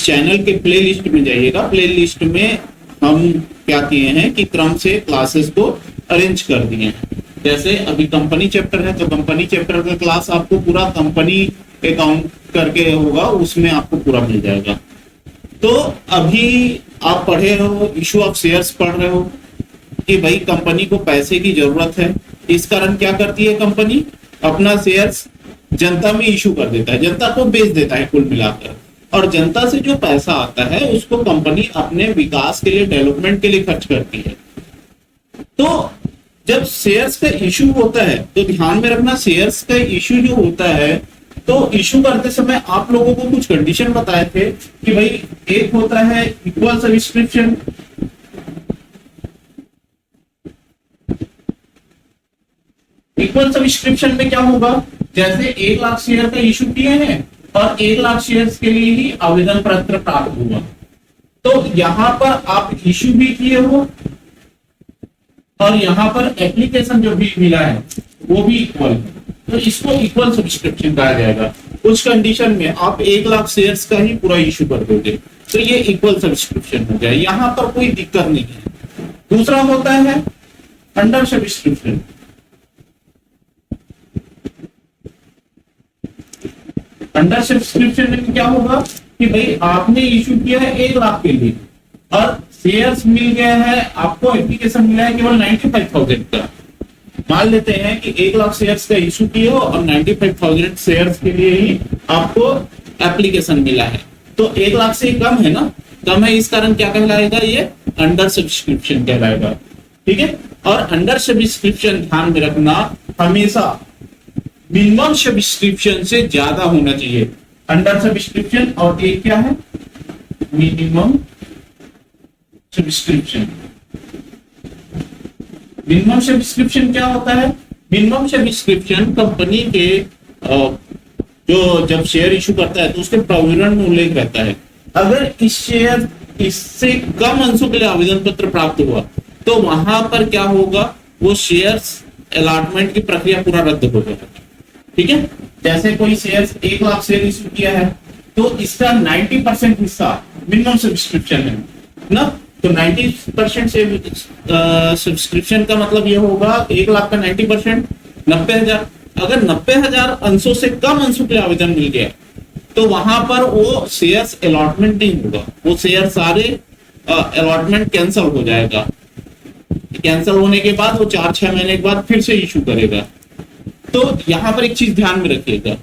Channel के play list में जाइएगा। प्ले लिस्ट में हम क्या किए हैं कि क्रम से क्लासेस को अरेंज कर दिए हैं। जैसे अभी कंपनी चैप्टर है तो कंपनी चैप्टर का क्लास आपको पूरा कंपनी अकाउंट करके होगा, उसमें आपको पूरा मिल जाएगा। तो अभी आप पढ़े हो, इशू ऑफ शेयर्स पढ़ रहे हो कि भाई कंपनी को पैसे की जरूरत है, इस कारण क्या करती है कंपनी, अपना शेयर्स जनता में इशू कर देता है, जनता को बेच देता है कुल मिलाकर। और जनता से जो पैसा आता है उसको कंपनी अपने विकास के लिए, डेवलपमेंट के लिए खर्च करती है। तो जब शेयर्स का इशू होता है तो ध्यान में रखना, शेयर्स का इशू जो होता है तो इशू करते समय आप लोगों को कुछ कंडीशन बताए थे कि भाई एक होता है इक्वल सब्सक्रिप्शन, इक्वल सब्सक्रिप्शन में क्या होगा, जैसे 1 लाख शेयर का इशू किए हैं और 1 लाख शेयर्स के लिए ही आवेदन पत्र प्राप्त हुआ, तो यहां पर आप इशू भी किए हो और यहां पर एप्लीकेशन जो भी मिला है वो भी इक्वल है, तो इसको इक्वल सब्सक्रिप्शन कहा जाएगा। उस कंडीशन में आप 1 लाख शेयर्स का ही पूरा इशू कर दोगे तो ये इक्वल सब्सक्रिप्शन हो गया, यहां पर कोई दिक्कत नहीं है। दूसरा होता है अंडर सब्सक्रिप्शन। अंडर सब्सक्रिप्शन में क्या होगा कि भाई आपने इशू किया है 1 लाख के लिए और शेयर्स मिल गया है आपको, एप्लीकेशन मिला है केवल 95,000 का। मान लेते हैं कि 1 लाख शेयर्स का इशू किए हो और 95,000 शेयर्स के लिए ही आपको एप्लीकेशन मिला है, तो 1 लाख से कम है ना, कम है, इस कारण क्या कहलाएगा, ये अंडर सब्सक्रिप्शन कहलाएगा। ठीक है, और अंडर सब्सक्रिप्शन ध्यान में रखना हमेशा मिनिमम सब्सक्रिप्शन से ज्यादा होना चाहिए। अंडर सब्सक्रिप्शन और एक क्या है, मिनिमम सब्सक्रिप्शन। मिनिमम सब्सक्रिप्शन क्या होता है, मिनिमम सब्सक्रिप्शन कंपनी के जो जब शेयर इशू करता है तो उसके प्रोविजन में उल्लेख रहता है, अगर इस शेयर इससे कम अंशों के लिए आवेदन पत्र प्राप्त हुआ तो वहां पर क्या होगा, वो शेयर्स अलॉटमेंट की प्रक्रिया पूरा रद्द हो जाएगा। ठीक है, जैसे कोई शेयर्स 1 लाख शेयर इशू किया है तो इसका 90% हिस्सा मिनिमम सब्सक्रिप्शन है ना, तो 90% से सब्सक्रिप्शन का मतलब ये होगा 1 लाख का 90% 90,000। अगर 90,000 अंशों से कम अंशों के लिए आवेदन मिल गया तो वहां पर वो शेयर्स अलॉटमेंट नहीं होगा, वो शेयर सारे अलॉटमेंट कैंसिल हो जाएगा। कैंसिल होने के बाद वो 4-6 महीने के बाद फिर से इशू करेगा। तो यहां पर एक चीज ध्यान में रखिएगा,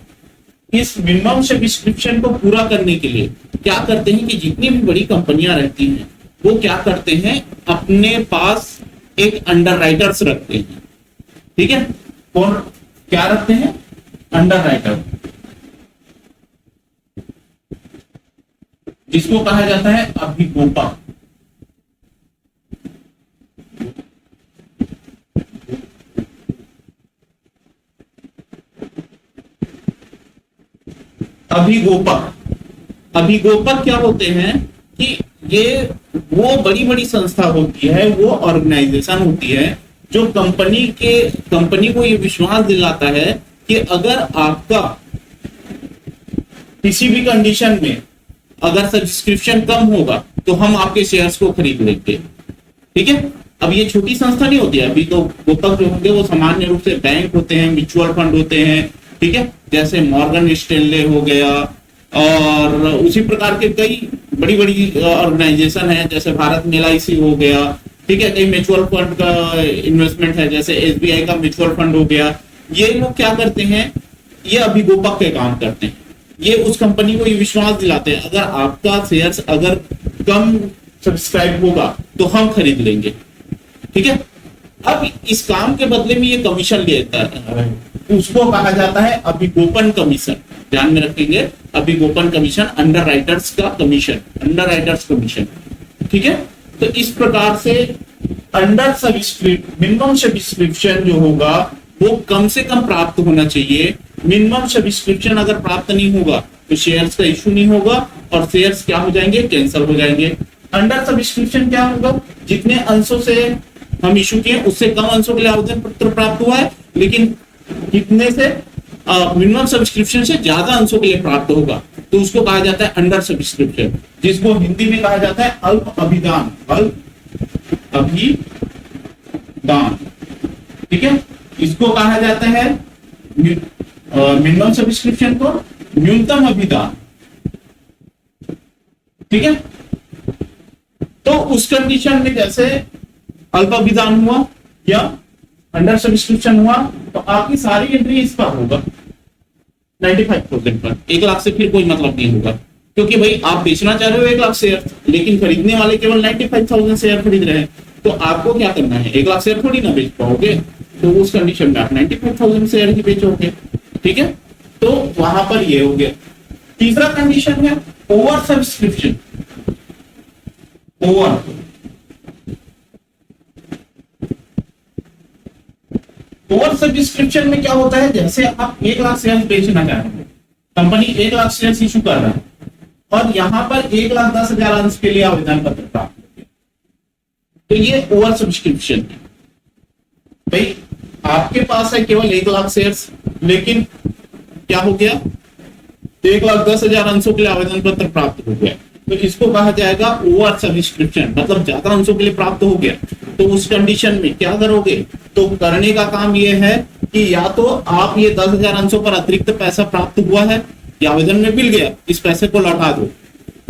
इस मिनिमम सब्सक्रिप्शन को पूरा करने के लिए क्या करते हैं कि जितनी भी बड़ी कंपनियां रहती हैं वो क्या करते हैं, अपने पास एक अंडर राइटर्स रखते हैं। ठीक है, कौन क्या रखते हैं, अंडर राइटर, जिसको कहा जाता है अभिगोपक। अभिगोपक क्या होते हैं कि ये वो बड़ी बड़ी संस्था होती है, वो ऑर्गेनाइजेशन होती है जो कंपनी को ये विश्वास दिलाता है कि अगर आपका किसी भी कंडीशन में अगर सब्सक्रिप्शन कम होगा तो हम आपके शेयर्स को खरीद लेंगे। ठीक है, अब ये छोटी संस्था नहीं होती है, अभी तो गोपक जो होंगे वो सामान्य रूप से बैंक होते हैं, म्यूचुअल फंड होते हैं। ठीक है, जैसे मॉर्गन स्टैनले हो गया और उसी प्रकार के कई बड़ी बड़ी ऑर्गेनाइजेशन है, जैसे भारत में LIC हो गया। ठीक है, कई म्यूचुअल फंड का इन्वेस्टमेंट है, जैसे SBI का म्यूचुअल फंड हो गया। ये लोग क्या करते हैं, ये अभिगोपक के काम करते हैं, ये उस कंपनी को ये विश्वास दिलाते हैं अगर आपका शेयर्स अगर कम सब्सक्राइब होगा तो हम खरीद लेंगे। ठीक है, अब इस काम के बदले में ये कमीशन लेता है, उसको कहा जाता है अभिगोपन कमीशन। ध्यान में रखेंगे, अभिगोपन कमीशन, अंडर राइटर्स का कमीशन, अंडर राइटर्स कमीशन। ठीक है, तो इस प्रकार से अंडर मिनिमम सब्सक्रिप्शन जो होगा वो कम से कम प्राप्त होना चाहिए। मिनिमम सब्सक्रिप्शन अगर प्राप्त नहीं होगा तो शेयर्स का इशू नहीं होगा और शेयर्स क्या हो जाएंगे, कैंसिल हो जाएंगे। अंडर सब्सक्रिप्शन क्या होगा, जितने अंशों से हम इशू किए उससे कम अंशों के लिए आवेदन पत्र प्राप्त हुआ है, लेकिन कितने से मिनिमम सब्सक्रिप्शन से ज्यादा अंशों के लिए प्राप्त होगा तो उसको कहा जाता है अंडर सब्सक्रिप्शन, जिसको हिंदी में कहा जाता है अल्प अभिदान, अल्प अभिदान। ठीक है, इसको कहा जाता है मिनिमम सब्सक्रिप्शन को न्यूनतम अभिदान। ठीक है, तो उस कंडीशन में जैसे अल्प अभिदान हुआ या अंडर सब्सक्रिप्शन हुआ तो आपकी सारी एंट्री इस पर होगा 95,000 पर। 1 लाख से फिर कोई मतलब नहीं होगा, क्योंकि भाई आप बेचना चाह रहे हो 1 लाख शेयर, लेकिन खरीदने वाले केवल 95,000 शेयर खरीद रहे हैं, तो आपको क्या करना है, 1 लाख शेयर थोड़ी ना बेच पाओगे, तो उस कंडीशन में आप 95,000 शेयर ही बेचोगे। ठीक है, तो वहां पर ये हो गया। तीसरा कंडीशन है ओवर सब्सक्रिप्शन। ओवर सब्सक्रिप्शन में क्या होता है, जैसे आप 1 लाख शेयर बेचना चाह रहे हैं, कंपनी 1 लाख शेयर इशू कर रहा है और यहां पर 1,10,000 अंश के लिए आवेदन पत्र प्राप्त हो गया, तो ये ओवर सब्सक्रिप्शन है। भाई आपके पास है केवल 1 लाख शेयर, लेकिन क्या हो गया, 1,10,000 अंशों के लिए आवेदन पत्र प्राप्त हो गया, तो इसको कहा जाएगा ओवर सब्सक्रिप्शन, मतलब ज्यादा अंशों के लिए प्राप्त हो गया। तो उस कंडीशन में क्या करोगे, तो करने का काम ये है कि या तो आप ये 10,000 अंशों पर अतिरिक्त पैसा प्राप्त हुआ है या आवेदन में मिल गया, इस पैसे को लौटा दो,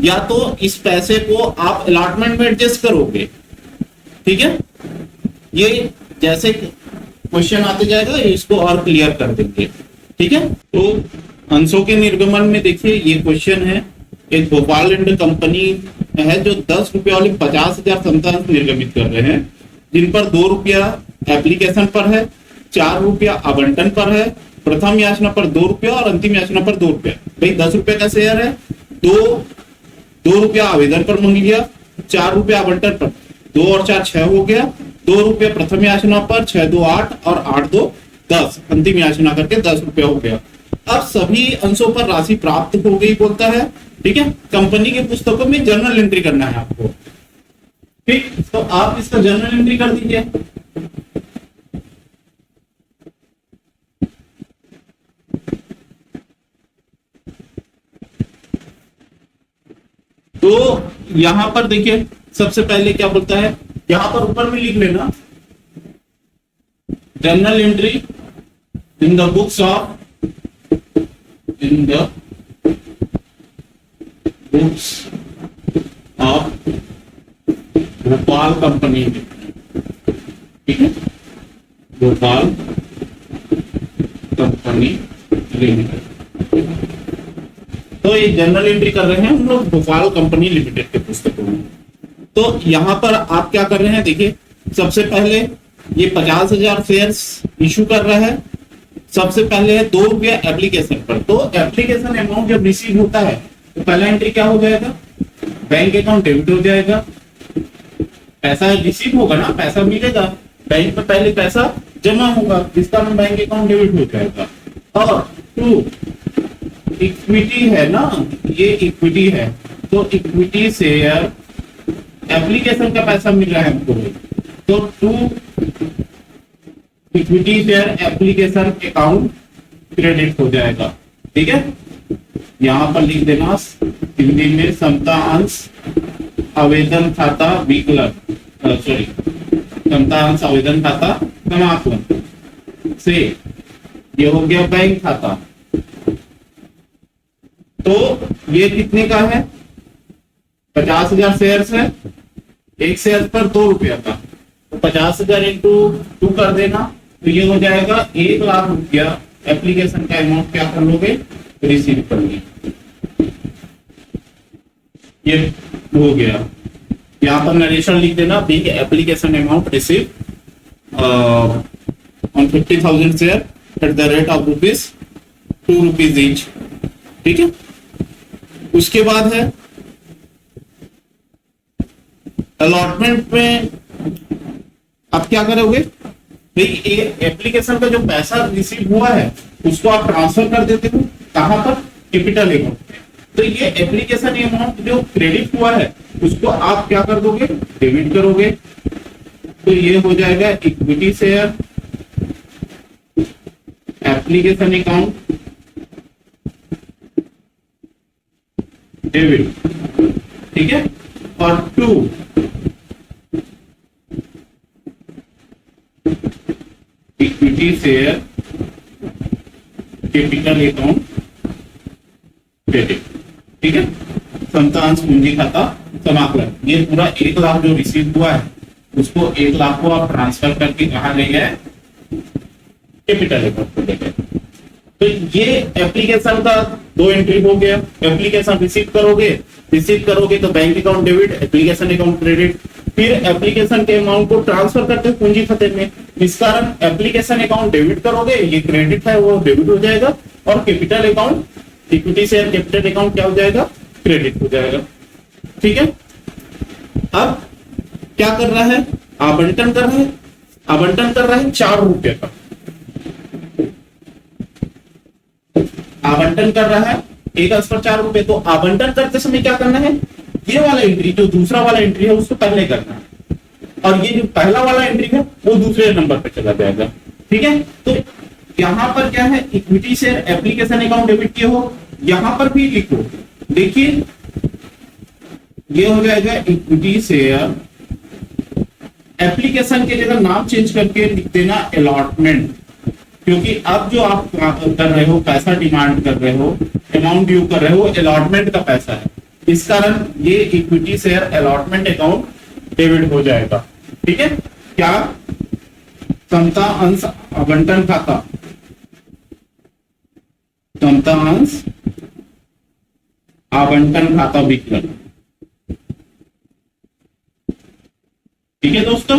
या तो इस पैसे को आप अलॉटमेंट में एडजस्ट करोगे। ठीक है, ये जैसे क्वेश्चन आते जाएगा इसको और क्लियर कर देंगे। ठीक है, तो अंशों के निर्गमन में देखिए ये क्वेश्चन है, एक भोपाल एंड कंपनी है जो 10 रुपये वाले 50,000 संतान निर्गमित कर रहे हैं, जिन पर 2 रुपया एप्लीकेशन पर है, 4 रुपया आवंटन पर है, प्रथम याचना पर 2 रुपया और अंतिम याचना पर 2 रुपया। भाई 10 रुपये का शेयर है, 2 रुपया आवेदन पर मांग लिया, 4 रुपया आवंटन पर, 2 और 4 6 हो गया, 2 रुपया प्रथम याचना पर, 6 2 8 और 8 2 10, अंतिम याचना करके 10 रुपया हो गया। अब सभी अंशों पर राशि प्राप्त हो गई बोलता है। ठीक है, कंपनी की पुस्तकों में जर्नल एंट्री करना है आपको। ठीक, तो आप इसका जर्नल एंट्री कर दीजिए। तो यहां पर देखिए सबसे पहले क्या बोलता है, यहां पर ऊपर में लिख लेना journal entry in the books of Bhopal company. ठीक है, भोपाल कंपनी लिमिटेड। तो ये जर्नल एंट्री कर रहे हैं हम लोग भोपाल कंपनी लिमिटेड के पुस्तकों में। तो यहां पर आप क्या कर रहे हैं, देखिए सबसे पहले ये 50,000 शेयर्स इशू कर रहा है। सबसे पहले है 2 रुपया एप्लीकेशन पर, तो एप्लीकेशन अमाउंट जब रिसीव होता है तो पहला एंट्री क्या हो जाएगा, बैंक अकाउंट डेबिट हो जाएगा, पैसा रिसीव होगा ना, पैसा मिलेगा, बैंक में पहले पैसा जमा होगा जिसका बैंक अकाउंट डेबिट हो जाएगा। और 2 इक्विटी है ना, ये इक्विटी है, तो इक्विटी शेयर एप्लीकेशन का पैसा मिल रहा है हमको, तो 2 equity share application account credit हो जाएगा। ठीक है, यहां पर लिख देना हिंदी में समता अंश आवेदन खाता विकलन, सॉरी समता अंश आवेदन खाता समापन से, ये हो गया बैंक खाता। तो ये कितने का है, 50,000 शेयर्स है, एक शेयर पर 2 रुपया का, तो 50,000 इंटू 2 कर देना, तो ये हो जाएगा 1 लाख रुपया एप्लीकेशन का अमाउंट क्या कर लोगे, रिसीव कर लिए। ये हो गया, यहाँ पर नरेशन लिख देना, big application amount receive on 50,000 share at the rate of ₹2 each. ठीक है, उसके बाद है अलॉटमेंट में आप क्या करोगे, भाई एप्लीकेशन का जो पैसा रिसीव हुआ है उसको आप ट्रांसफर कर देते हो कहां पर, कैपिटल अकाउंट। तो ये एप्लीकेशन अमाउंट जो क्रेडिट हुआ है उसको आप क्या कर दोगे, डेबिट करोगे, तो ये हो जाएगा equity share application account debit, ठीक है। और 2 equity share capital account credit, ठीक है। समतांश पूंजी खाता समाकलन, ये पूरा 1 लाख जो रिसीव हुआ है उसको 1 लाख को आप ट्रांसफर करके कहाँ ले गए, कैपिटल अकाउंट में ले गए। तो ये एप्लीकेशन का 2 एंट्री हो गया। एप्लीकेशन रिसीव करोगे तो bank account debit, application account credit, फिर एप्लीकेशन के अमाउंट को ट्रांसफर करते हो पूंजी खाते में। इस कारण एप्लीकेशन अकाउंट डेबिट करोगे, ये क्रेडिट है वो डेबिट हो जाएगा, और capital account equity share capital account क्या हो जाएगा, क्रेडिट हो जाएगा, ठीक है। अब क्या कर रहा है, आवंटन कर रहा है, आवंटन कर रहा है 4 रुपए का, आवंटन कर रहा है 1 अर्ज पर 4 रुपए। तो आवंटन करते समय क्या करना है, ये वाला एंट्री जो दूसरा वाला एंट्री है उसको पहले करना है, और ये जो पहला वाला एंट्री है वो दूसरे नंबर पे चला जाएगा, ठीक है। तो यहां पर क्या है, equity share application account debit किए हो, यहां पर भी लिखो, देखिए ये हो जाएगा इक्विटी शेयर, एप्लीकेशन की जगह नाम चेंज करके लिख देना अलॉटमेंट, क्योंकि अब जो आप कर रहे हो, पैसा डिमांड कर रहे हो, अमाउंट ड्यू कर रहे हो, अलॉटमेंट का पैसा है, इस कारण ये equity share allotment account debit हो जाएगा, ठीक है। क्या, समता अंश आवंटन खाता, समता अंश आवंटन खाता विकलन, ठीक है दोस्तों।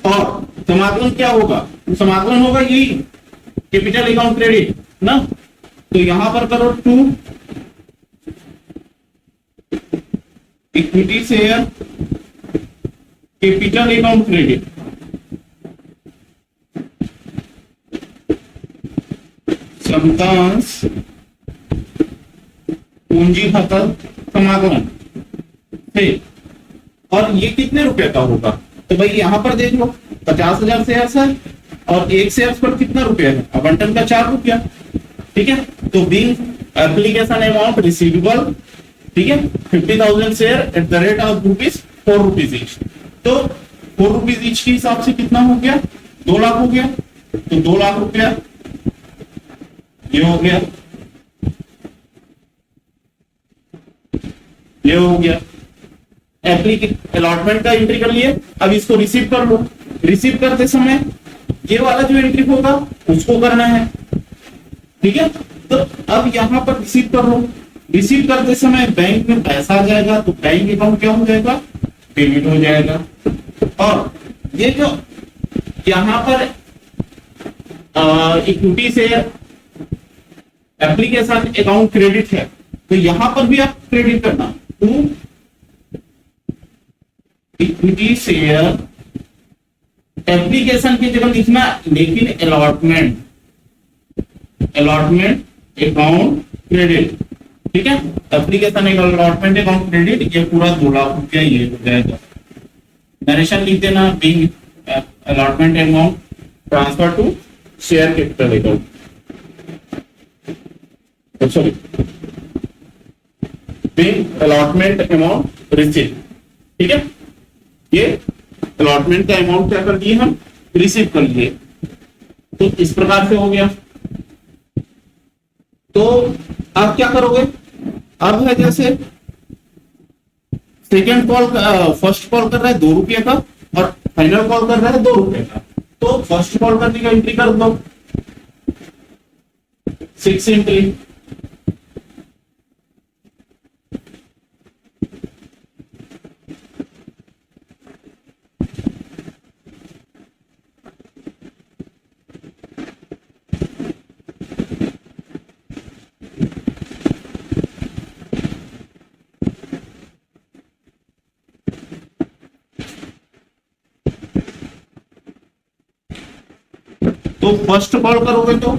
और समाकलन क्या होगा, समाकलन होगा यही कैपिटल अकाउंट क्रेडिट ना, तो यहां पर करो 2 equity share capital account credit, समतांश पूंजी खाता समाकलन है। और ये कितने रुपए का होगा, तो भाई यहां पर देख लो 50,000 शेयर्स है, और 1 शेयर पर कितना रुपया है, आवंटन का 4 रुपया, ठीक है। तो बीइंग एप्लीकेशन अमाउंट रिसीवेबल, ठीक है, 50,000 share at the rate of ₹4 rupees each, तो 4 रुपीज ईच के हिसाब से कितना हो गया, 2 लाख हो गया। तो 2 लाख रुपया ये हो गया, ये हो गया अलॉटमेंट का एंट्री कर लिए। अब इसको रिसीव कर लो, रिसीव करते समय ये वाला जो एंट्री होगा उसको करना है, ठीक है। तो अब यहां पर रिसीव कर लो, रिसीव करते समय बैंक में पैसा आ जाएगा, तो बैंक अकाउंट क्या हो जाएगा, डेबिट हो जाएगा। और ये जो यहां पर इक्विटी से एप्लीकेशन अकाउंट क्रेडिट है, तो यहां पर भी आप क्रेडिट करना, टू इक्विटी शेयर एप्लीकेशन की जगह लिखना, लेकिन अलॉटमेंट अकाउंट क्रेडिट, ठीक है। एप्लीकेशन अलॉटमेंट अकाउंट क्रेडिट, ये पूरा 2 लाख रुपया ये हो जाएगा। नरेशन लिख देना, being allotment amount transfer to share capital account, sorry being allotment amount receive, ठीक है। ये अलॉटमेंट का अमाउंट क्या कर दिए हम, रिसीव कर लिए, तो इस प्रकार से हो गया। तो अब क्या करोगे, अब है जैसे सेकेंड कॉल, फर्स्ट कॉल कर रहा है 2 रुपये का, और फाइनल कॉल कर रहा है 2 रुपये का, तो फर्स्ट कॉल करने का एंट्री कर दो 6 एंट्री, तो फर्स्ट कॉल करोगे तो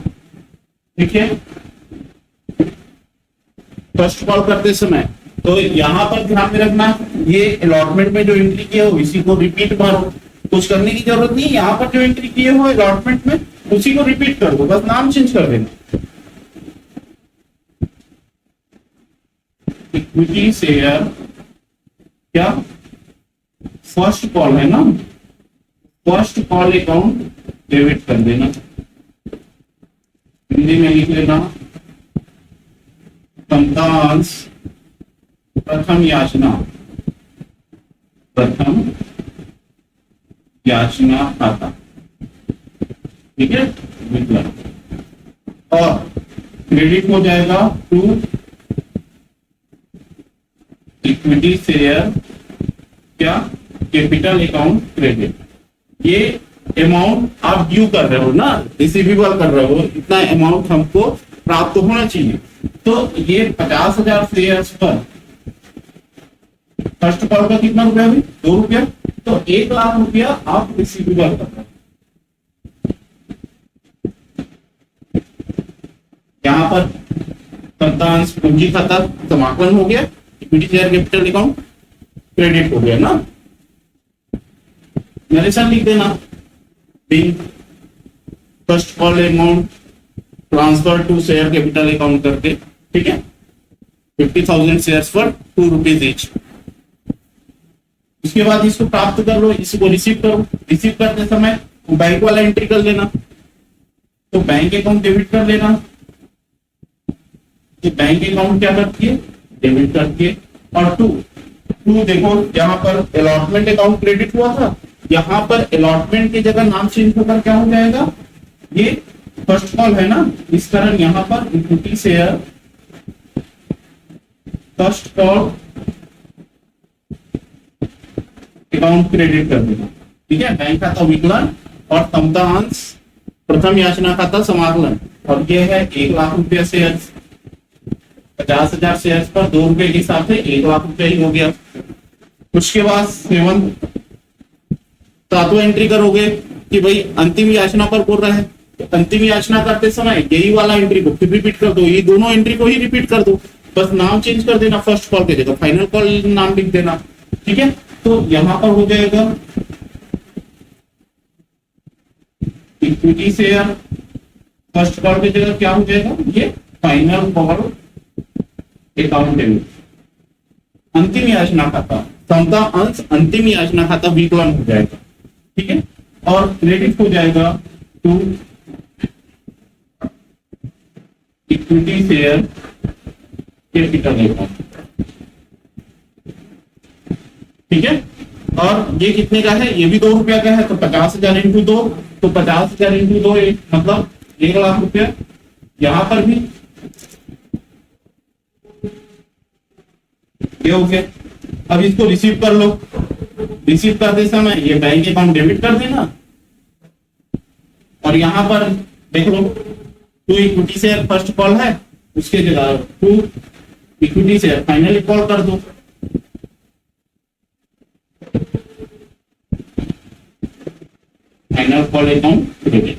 देखिए, फर्स्ट कॉल करते समय तो यहां पर ध्यान में रखना, ये अलॉटमेंट में जो एंट्री किया हो इसी को रिपीट मारो, कुछ करने की जरूरत नहीं। यहां पर जो एंट्री किए हो अलॉटमेंट में उसी को रिपीट कर दो, बस नाम चेंज कर देना। इक्विटी शेयर क्या फर्स्ट कॉल है ना, फर्स्ट कॉल अकाउंट डेबिट कर देना, हिंदी में लिख लेना समतांश प्रथम याचना, प्रथम याचना खाता, ठीक है। और क्रेडिट हो जाएगा टू इक्विटी शेयर क्या कैपिटल अकाउंट क्रेडिट। ये अमाउंट आप ड्यू कर रहे हो ना, रिसीवेबल कर रहे हो, इतना अमाउंट हमको प्राप्त होना चाहिए। तो ये 50,000 शेयर्स पर फर्स्ट कॉल का कितना रुपया हुई, 2 रुपया, तो 1 लाख रुपया आप रिसीवेबल कर रहे हो। यहाँ पर संतांश पूंजी खाता समाकलन हो गया, equity share capital account credit हो गया ना। नरेशन लिख देना, first call amount transfer to share capital account करके, ठीक है। 50,000 शेयर्स पर 2 रुपीज ईच। उसके बाद इसको प्राप्त कर लो, इसको रिसीव करो। रिसीव करते समय बैंक वाला एंट्री कर लेना, तो बैंक अकाउंट डेबिट कर लेना। तो बैंक अकाउंट क्या करती है, डेबिट करती है। और टू देखो, यहाँ पर अलॉटमेंट अकाउंट क्रेडिट हुआ था, यहाँ पर अलॉटमेंट की जगह नाम चेंज होकर क्या हो जाएगा, ये फर्स्ट कॉल है ना, इस कारण यहाँ पर equity share first call account credit कर देना, ठीक है। बैंक खाता विकलन और समतांश प्रथम याचना खाता समाकलन, और ये है 1 लाख रुपया शेयर, 50,000 शेयर्स पर 2 रुपए के हिसाब से 1 लाख रुपया ही हो गया। उसके बाद 7वां एंट्री करोगे कि भाई अंतिम याचना पर बोल रहा है, तो अंतिम याचना करते समय यही वाला एंट्री को फिर रिपीट कर दो, ये दोनों एंट्री को ही रिपीट कर दो, बस नाम चेंज कर देना, फर्स्ट कॉल के जगह फाइनल कॉल नाम लिख देना, ठीक है। तो यहां पर हो जाएगा इक्विटी शेयर फर्स्ट कॉल की जगह क्या हो जाएगा, ये फाइनल कॉल अकाउंट डेबिट। अंतिम याचना खाता समता अंश अंतिम याचना खाता विकलन हो जाएगा, ठीक है। और क्रेडिट हो जाएगा to equity share capital account, ठीक है। और ये कितने का है, ये भी 2 रुपया का है, तो 50,000 इंटू 2, तो 50,000 इंटू 2 मतलब 1 लाख रुपया। यहां पर भी ये हो गया। अब इसको रिसीव कर लो, रिसीव करते समय ये बैंक अकाउंट डेबिट कर देना, और यहां पर देख लो 2 इक्विटी शेयर फर्स्ट कॉल है, उसके जगह 2 इक्विटी शेयर फाइनली कॉल कर दो। फाइनल कॉल अकाउंट क्रेडिट,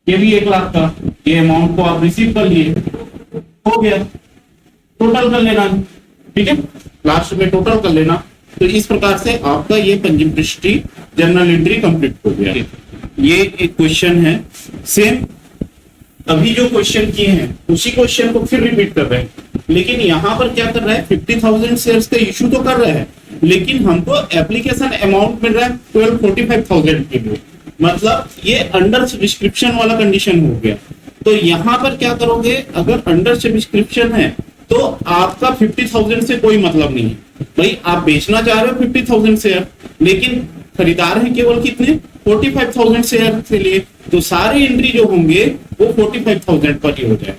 ये भी 1 लाख का, ये अमाउंट को आप रिसीव कर लिए, हो गया। टोटल कर लेना, ठीक है, लास्ट में टोटल कर लेना। तो इस प्रकार से आपका ये पंचम पृष्ठी जर्नल एंट्री कंप्लीट हो गया। ये एक क्वेश्चन है, सेम अभी जो क्वेश्चन किए हैं उसी क्वेश्चन को फिर रिपीट कर रहे हैं, लेकिन यहाँ पर क्या कर रहा है, 50,000 शेयर्स का इशू तो कर रहा है, लेकिन हमको एप्लीकेशन अमाउंट मिल रहा है 1245,000 के लिए, मतलब ये अंडर सब्सक्रिप्शन वाला कंडीशन हो गया। तो यहाँ पर क्या करोगे, अगर अंडर सब्सक्रिप्शन है तो आपका 50,000 से कोई मतलब नहीं है। भाई आप बेचना चाह रहे हो 50,000 शेयर, लेकिन खरीदार है केवल कितने, 45,000 शेयर के लिए, तो सारे एंट्री जो होंगे वो 45,000 पर ही हो जाए।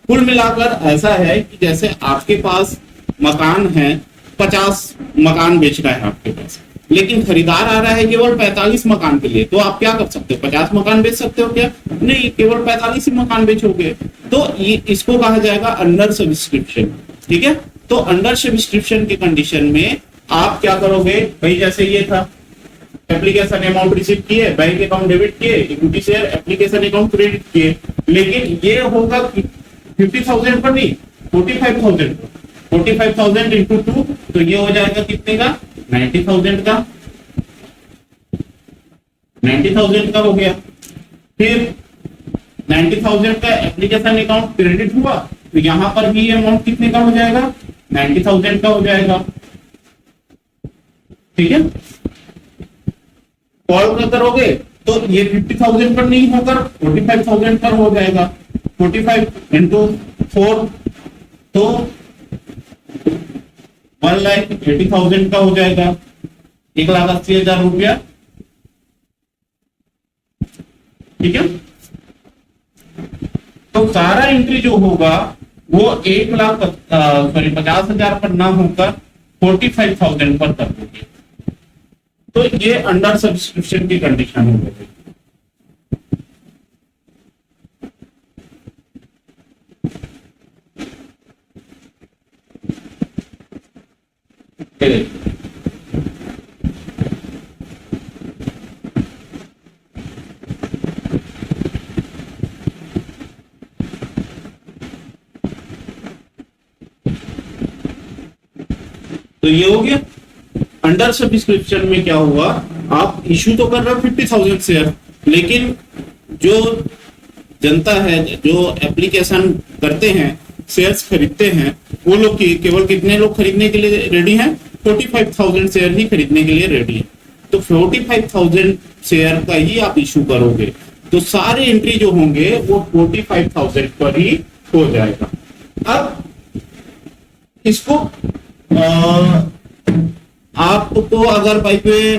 कुल मिलाकर ऐसा है कि जैसे आपके पास मकान है, 50 मकान बेचना है आपके पास, लेकिन खरीदार आ रहा है केवल 45 मकान के लिए, तो आप क्या कर सकते हो, 50 मकान बेच सकते हो क्या, नहीं, केवल 45 ही मकान बेचोगे। तो ये इसको कहा जाएगा अंडर सब्सक्रिप्शन, ठीक है। तो अंडर सब्सक्रिप्शन के कंडीशन में आप क्या करोगे, भाई जैसे ये था, एप्लीकेशन अमाउंट रिसीव किए, बैंक अकाउंट डेबिट किए, equity share application account credit किए, लेकिन ये होगा 50,000 पर नहीं, 45,000 45,000 इंटू 2, तो ये हो जाएगा कितने का, 90,000 का, 90,000 का हो गया। फिर 90,000 का एप्लीकेशन अकाउंट क्रेडिट हुआ, तो यहाँ पर भी अमाउंट कितने का हो जाएगा, 90,000 का हो जाएगा। ठीक है, कॉल कर करोगे तो ये 50,000 पर नहीं होकर 45,000 पर हो जाएगा। 45 इंटू 4 तो 1,80,000 का हो जाएगा, 1,80,000 रुपया। ठीक है, तो सारा एंट्री जो होगा वो 50,000 पर ना होकर 45,000 पर कर दोगे, तो ये अंडर सब्सक्रिप्शन की कंडीशन हो गई। तो ये हो गया। अंडर सब्सक्रिप्शन में क्या हुआ, आप इशू तो कर रहे हो 50,000 शेयर, लेकिन जो जनता है, जो एप्लीकेशन करते हैं, शेयर्स खरीदते हैं, वो लोग केवल कितने लोग खरीदने के लिए रेडी हैं? 45,000 शेयर ही खरीदने के लिए रेडी है। तो 45,000 शेयर का ही आप इशू करोगे, तो सारे एंट्री जो होंगे वो 45,000 पर ही हो जाएगा। अब इसको आपको अगर भाई पे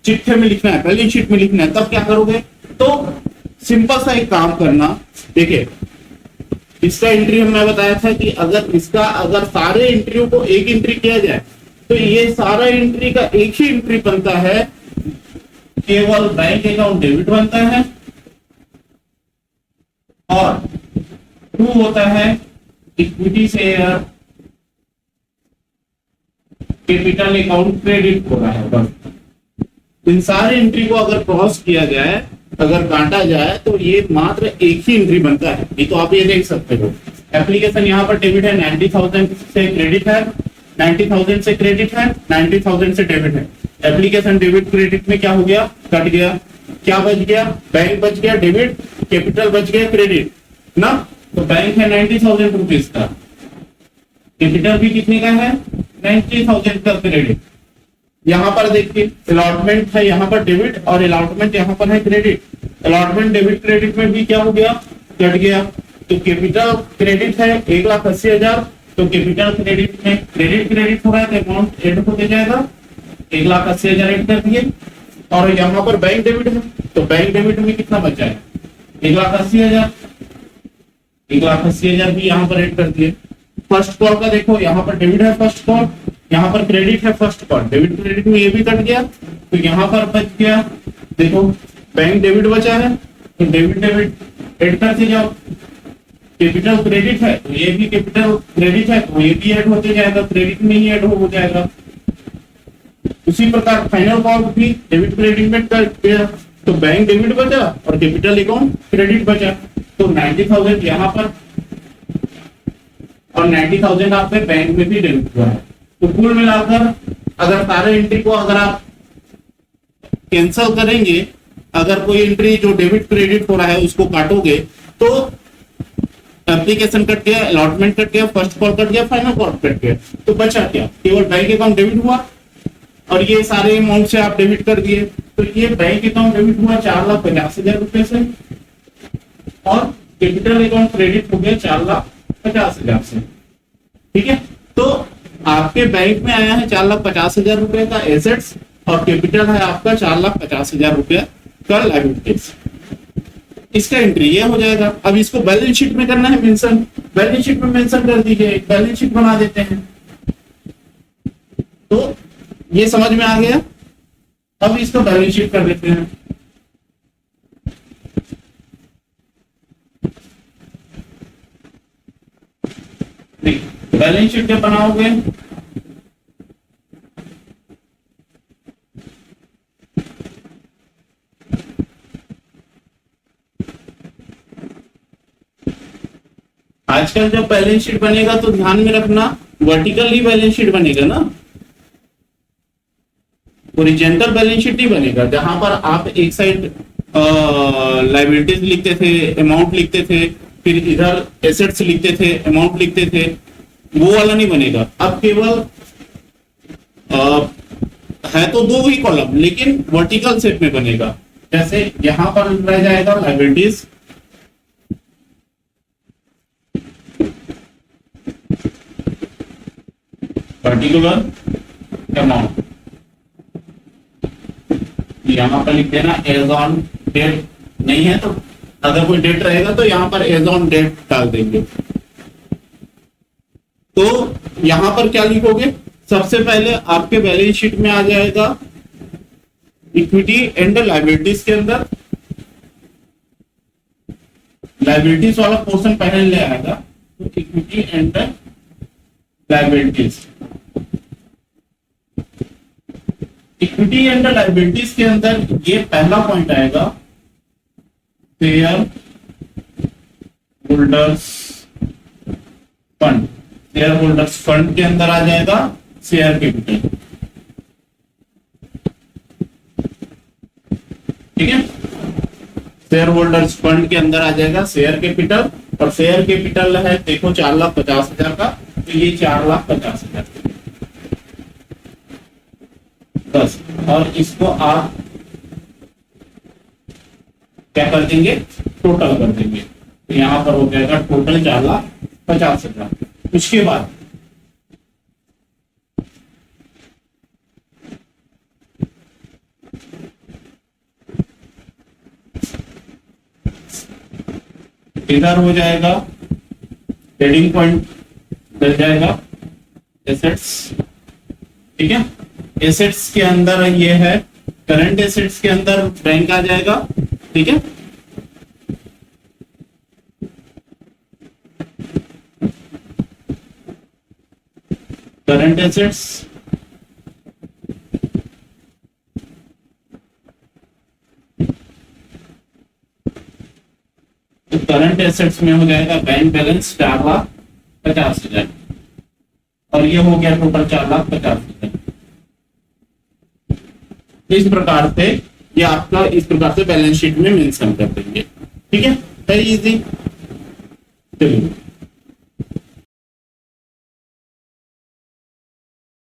चिट्ठे में लिखना है, बैलेंस शीट में लिखना है, तब क्या करोगे? तो सिंपल सा एक काम करना। देखिए, इसका एंट्री हमने बताया था कि अगर सारे एंट्रियों को एक एंट्री किया जाए तो ये सारा एंट्री का एक ही एंट्री बनता है, केवल बैंक अकाउंट डेबिट बनता है और 2 होता है equity share capital account credit हो रहा है। बस इन सारे एंट्री को अगर क्रॉस किया जाए, अगर काटा जाए, तो ये मात्र एक ही एंट्री बनता है। ये तो आप ये देख सकते हो, एप्लीकेशन यहाँ पर डेबिट है, 90,000 से क्रेडिट है, 90,000 से क्रेडिट है, 90,000 से डेबिट है। एप्लीकेशन डेबिट क्रेडिट में क्या हो गया? कट गया। क्या बच गया? बैंक बच गया डेबिट, कैपिटल बच गया क्रेडिट ना। तो बैंक है 90,000 रुपीज का, कैपिटल भी कितने का है? 90,000 का क्रेडिट। यहाँ पर देखिए अलॉटमेंट है, यहाँ पर डेबिट और अलॉटमेंट यहाँ पर है क्रेडिट। अलॉटमेंट डेबिट क्रेडिट में भी क्या हो गया? कट गया। तो कैपिटल क्रेडिट है 1,80,000, तो कैपिटल क्रेडिट में क्रेडिट हो रहा है, तो अमाउंट एड होते जाएगा, 1,80,000 एड कर दिए। और यहाँ पर बैंक डेबिट है, तो बैंक डेबिट में कितना बच जाएगा? 1,80,000, 1,80,000 भी यहाँ पर एड कर दिए। फर्स्ट कॉल का देखो, यहाँ पर डेबिट है फर्स्ट कॉल, यहाँ पर क्रेडिट है फर्स्ट कॉल, डेबिट क्रेडिट में ये भी कट गया, तो यहाँ पर बच गया। देखो बैंक डेबिट बचा है, तो डेबिट एड करते जाओ। कैपिटल क्रेडिट है, तो ये भी कैपिटल क्रेडिट है, तो ये भी ऐड होते जाएगा, क्रेडिट में ही ऐड हो जाएगा। उसी प्रकार फाइनल कॉल भी डेबिट क्रेडिट में कट गया, तो बैंक डेबिट बचा और कैपिटल अकाउंट क्रेडिट बचा। तो 90,000 यहाँ पर और 90,000 आपके बैंक में भी डेबिट हुआ है। तो कुल मिलाकर अगर सारे एंट्री को अगर आप कैंसल करेंगे, अगर कोई एंट्री जो डेबिट क्रेडिट हो रहा है उसको काटोगे, तो एप्लीकेशन कट गया, अलॉटमेंट कट गया, फर्स्ट कॉल कट गया, फाइनल कॉल कट गया, तो बचा क्या? केवल बैंक अकाउंट डेबिट हुआ और ये सारे अमाउंट से आप डेबिट कर दिए। तो ये बैंक अकाउंट डेबिट हुआ 4,50,000 रुपए से और कैपिटल अकाउंट क्रेडिट हो गया 4,50,000 से। ठीक है, तो आपके बैंक में आया है 4,50,000 रुपए का एसेट्स और कैपिटल है आपका 4,50,000 रुपया का लायबिलिटीज। इसका एंट्री ये हो जाएगा। अब इसको बैलेंस शीट में करना है मेंशन, बैलेंस शीट में मेंशन कर दीजिए, बैलेंस शीट बना देते हैं। तो ये समझ में आ गया। अब इसको बैलेंस शीट कर देते हैं। बैलेंस शीट जब बनाओगे आजकल जब बैलेंस शीट बनेगा तो ध्यान में रखना वर्टिकल ही बैलेंस शीट बनेगा ना, हॉरिजॉन्टल बैलेंस शीट नहीं बनेगा, जहां पर आप एक साइड लायबिलिटीज लिखते थे, अमाउंट लिखते थे, फिर इधर एसेट्स लिखते थे, अमाउंट लिखते थे, वो वाला नहीं बनेगा। अब केवल है तो दो ही कॉलम लेकिन वर्टिकल सेट में बनेगा। जैसे यहां पर रह जाएगा लायबिलिटीज, पर्टिकुलर अमाउंट, यहां पर लिख देना एज ऑन डेट, नहीं है तो अगर कोई डेट रहेगा तो यहां पर एज ऑन डेट डाल देंगे। तो यहां पर क्या लिखोगे, सबसे पहले आपके बैलेंस शीट में आ जाएगा इक्विटी एंड लायबिलिटीज के अंदर, लायबिलिटीज वाला पोर्शन पहले ले आएगा, तो equity and liabilities, equity and liabilities के अंदर ये पहला पॉइंट आएगा share holders fund, share holders fund के अंदर आ जाएगा शेयर कैपिटल, ठीक है। शेयर होल्डर्स फंड के अंदर आ जाएगा शेयर कैपिटल, और शेयर कैपिटल है देखो 4,50,000 का, तो ये 4,50,000 बस। और इसको आप क्या कर देंगे, टोटल कर देंगे, तो यहां पर हो जाएगा टोटल 4,50,000। उसके बाद इधर हो जाएगा ट्रेडिंग पॉइंट मिल जाएगा एसेट्स, ठीक है। एसेट्स के अंदर ये है करंट एसेट्स के अंदर बैंक आ जाएगा, ठीक है। करंट एसेट्स, करंट एसेट्स में हो जाएगा बैंक बैलेंस 4,50,000, और ये हो गया टोटल 4,50,000। इस प्रकार से ये आपका इस प्रकार से बैलेंस शीट में मेंशन कर देंगे, ठीक है, वेरी इजी। चलिए